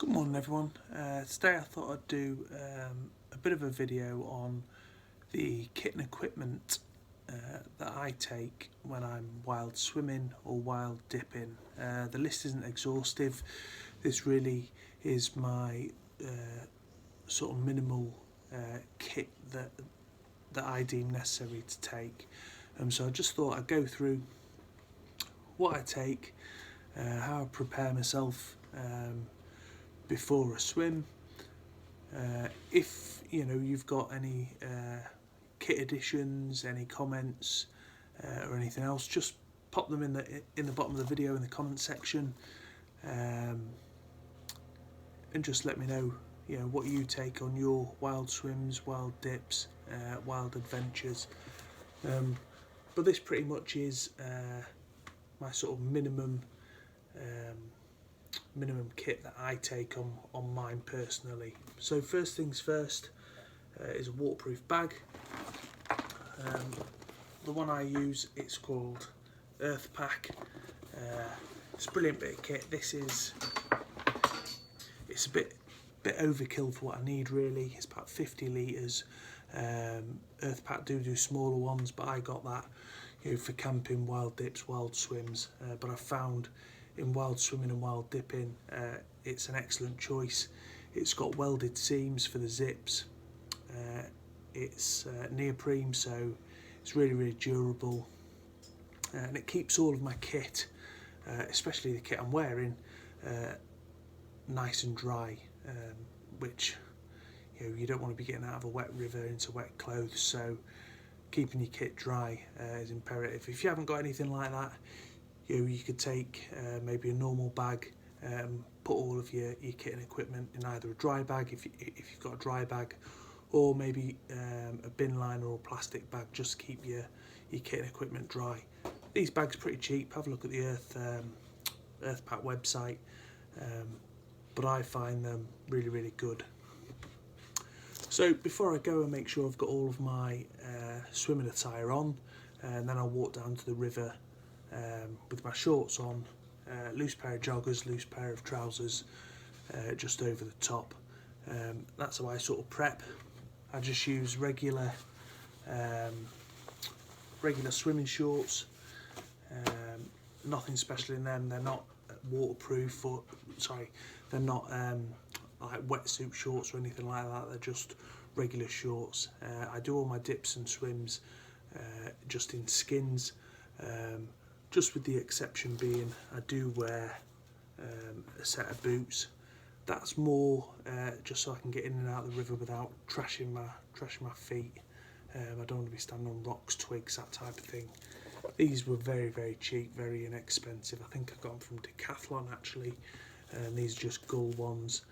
Good morning everyone. Today I thought I'd do a bit of a video on the kit and equipment that I take when I'm wild swimming or wild dipping. The list isn't exhaustive. This really is my sort of minimal kit that I deem necessary to take. So I just thought I'd go through what I take, how I prepare myself before a swim. If you've got any kit additions, any comments or anything else, just pop them in the bottom of the video in the comment section, and just let me know what you take on your wild swims, wild dips, wild adventures. But this pretty much is my sort of minimum kit that I take on mine personally. So first things first is a waterproof bag. The one I use, it's called Earthpack. It's a brilliant bit of kit. It's a bit overkill for what I need really. It's about 50 litres. Earthpack do smaller ones, but I got that for camping, wild dips, wild swims. But I found in wild swimming and wild dipping, it's an excellent choice. It's got welded seams for the zips. It's neoprene, so it's really durable, and it keeps all of my kit, especially the kit I'm wearing, nice and dry, which you don't want to be getting out of a wet river into wet clothes. So keeping your kit dry is imperative. If you haven't got anything like that, you could take maybe a normal bag, put all of your kit and equipment in either a dry bag if you've got a dry bag, or maybe a bin liner or a plastic bag, just to keep your kit and equipment dry. These bags are pretty cheap. Have a look at the Earthpack website, but I find them really good. So before I go, I make sure I've got all of my swimming attire on, and then I'll walk down to the river with my shorts on, loose pair of joggers, loose pair of trousers just over the top. That's how I sort of prep. I just use regular swimming shorts, nothing special in them. They're not waterproof, they're not like wetsuit shorts or anything like that. They're just regular shorts. I do all my dips and swims just in skins, just with the exception being I do wear a set of boots. That's more just so I can get in and out of the river without trashing my feet. I don't want to be standing on rocks, twigs, that type of thing. These were very cheap, very inexpensive. I think I got them from Decathlon actually, and these are just gull ones.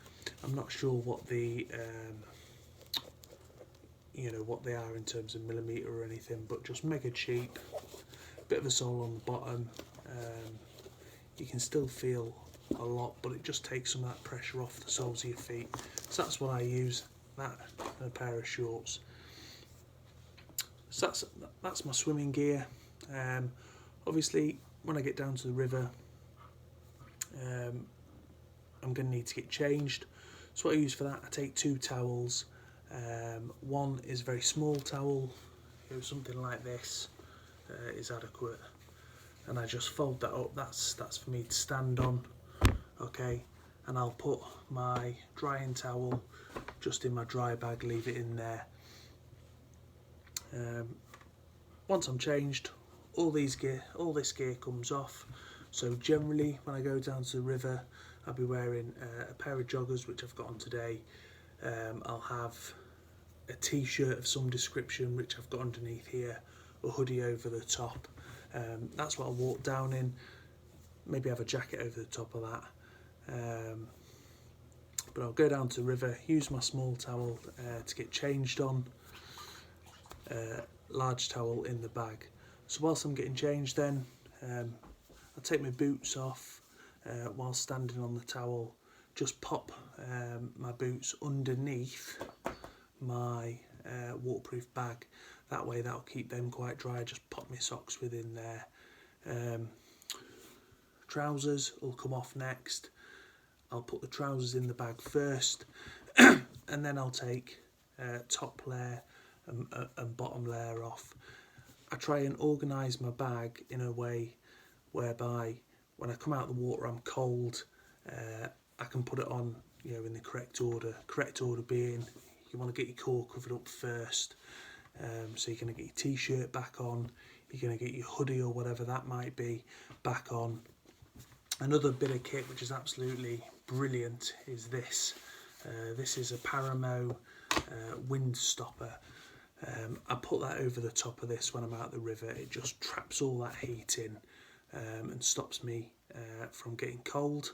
I'm not sure what the what they are in terms of millimetre or anything, but just mega cheap. Bit of a sole on the bottom. You can still feel a lot, but it just takes some of that pressure off the soles of your feet. So that's what I use, that and a pair of shorts. So that's my swimming gear. Obviously when I get down to the river, I'm going to need to get changed. So what I use for that, I take 2 towels. One is a very small towel, something like this is adequate, and I just fold that up. That's for me to stand on. Okay, and I'll put my drying towel just in my dry bag, leave it in there. Once I'm changed, all this gear comes off. So generally when I go down to the river, I'll be wearing a pair of joggers, which I've got on today. I'll have a t-shirt of some description, which I've got underneath here, a hoodie over the top. That's what I'll walk down in. Maybe have a jacket over the top of that. But I'll go down to the river, use my small towel to get changed on, large towel in the bag. So whilst I'm getting changed then, I'll take my boots off while standing on the towel, just pop my boots underneath my waterproof bag. That way that'll keep them quite dry. Just pop my socks within there. Trousers will come off next. I'll put the trousers in the bag first, and then I'll take top layer and bottom layer off. I try and organise my bag in a way whereby when I come out of the water I'm cold, I can put it on, you know, in the correct order. Correct order being, you want to get your core covered up first. So you're going to get your t-shirt back on, you're going to get your hoodie or whatever that might be back on. Another bit of kit which is absolutely brilliant is this. This is a Paramo wind stopper. I put that over the top of this when I'm out the river. It just traps all that heat in and stops me from getting cold.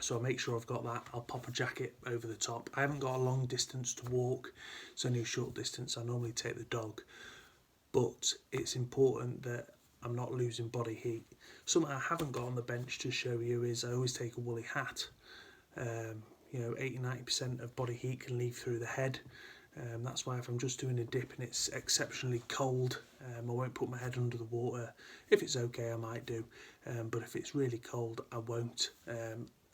So I'll make sure I've got that. I'll pop a jacket over the top. I haven't got a long distance to walk, it's only a short distance. I normally take the dog, but it's important that I'm not losing body heat. Something I haven't got on the bench to show you is I always take a woolly hat. You know, 80-90% of body heat can leave through the head. That's why if I'm just doing a dip and it's exceptionally cold, I won't put my head under the water. If it's okay, I might do, but if it's really cold, I won't.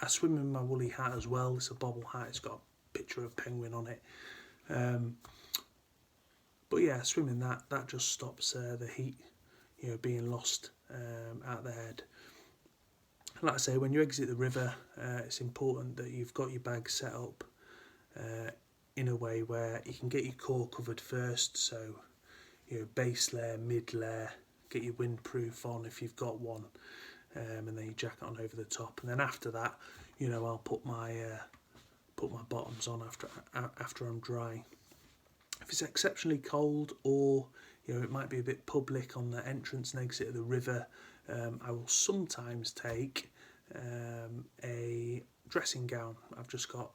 I swim in my woolly hat as well. It's a bobble hat, it's got a picture of a penguin on it. But yeah, swimming that just stops the heat, you know, being lost out the head. Like I say, when you exit the river, it's important that you've got your bag set up in a way where you can get your core covered first. So, you know, base layer, mid layer, get your windproof on if you've got one, and then your jacket on over the top. And then after that, you know, I'll put my bottoms on after I'm dry. If it's exceptionally cold, or you know, it might be a bit public on the entrance and exit of the river, I will sometimes take a dressing gown. I've just got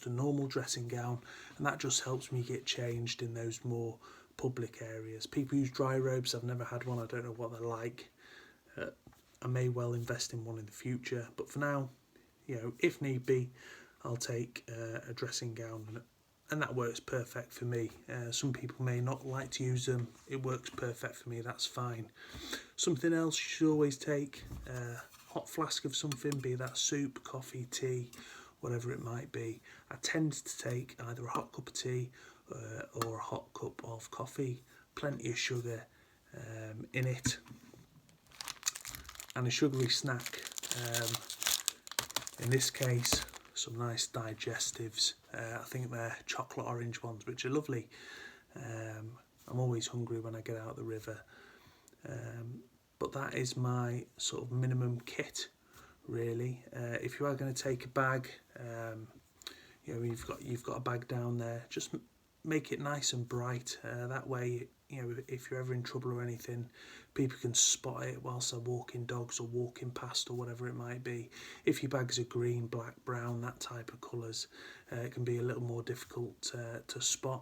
a normal dressing gown, and that just helps me get changed in those more public areas. People use dry robes. I've never had one. I don't know what they're like. I may well invest in one in the future, but for now, you know, if need be, I'll take a dressing gown, and that works perfect for me. Some people may not like to use them. It works perfect for me. That's fine. Something else you should always take: hot flask of something, be that soup, coffee, tea, whatever it might be. I tend to take either a hot cup of tea or a hot cup of coffee, plenty of sugar in it, and a sugary snack. In this case, some nice digestives. I think they're chocolate orange ones, which are lovely. I'm always hungry when I get out of the river. But that is my sort of minimum kit, really. If you are going to take a bag, you know, you've got a bag down there, just make it nice and bright. That way, you know, if you're ever in trouble or anything, people can spot it whilst they're walking dogs or walking past or whatever it might be. If your bags are green, black, brown, that type of colours, it can be a little more difficult to spot.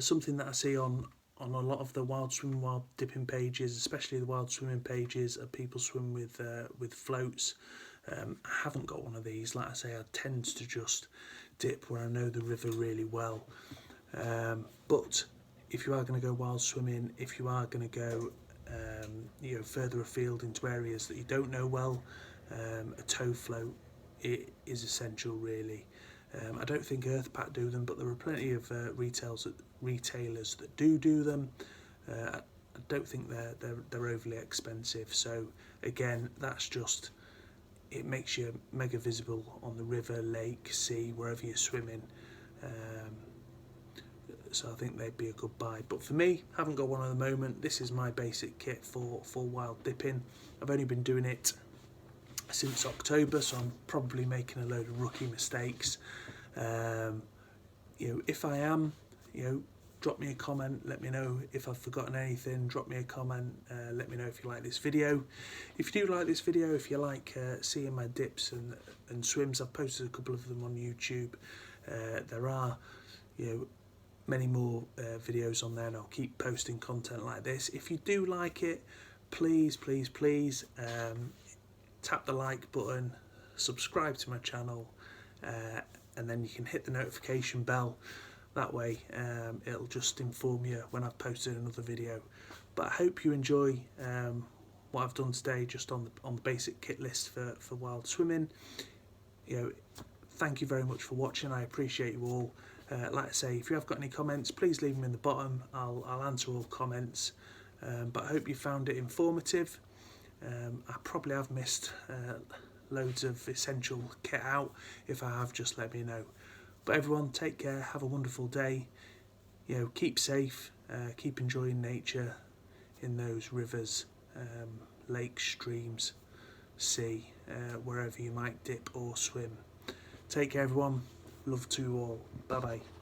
Something that I see on a lot of the wild swimming, wild dipping pages, especially the wild swimming pages, are people swim with floats. I haven't got one of these. Like I say, I tend to just dip where I know the river really well. But if you are going to go wild swimming, if you are going to go you know, further afield into areas that you don't know well, a tow float is essential, really. I don't think Earthpack do them, but there are plenty of retailers that do them. I don't think they're overly expensive. So again, that's just, it makes you mega visible on the river, lake, sea, wherever you're swimming. So I think they'd be a good buy. But for me, I haven't got one at the moment. This is my basic kit for wild dipping. I've only been doing it since October, so I'm probably making a load of rookie mistakes. You know, if I am, you know, drop me a comment, let me know if I've forgotten anything. Drop me a comment, let me know if you like this video. If you do like this video, if you like seeing my dips and swims, I've posted a couple of them on YouTube. There are, you know, many more videos on there, and I'll keep posting content like this. If you do like it, please tap the like button, subscribe to my channel, and then you can hit the notification bell. That way it'll just inform you when I've posted another video. But I hope you enjoy what I've done today, just on the basic kit list for wild swimming. You know, thank you very much for watching. I appreciate you all. Like I say, if you have got any comments, please leave them in the bottom. I'll answer all comments. But I hope you found it informative. I probably have missed loads of essential kit out. If I have, just let me know. But everyone, take care, have a wonderful day. You know, keep safe, keep enjoying nature in those rivers, lakes, streams, sea, wherever you might dip or swim. Take care everyone, love to you all, bye bye.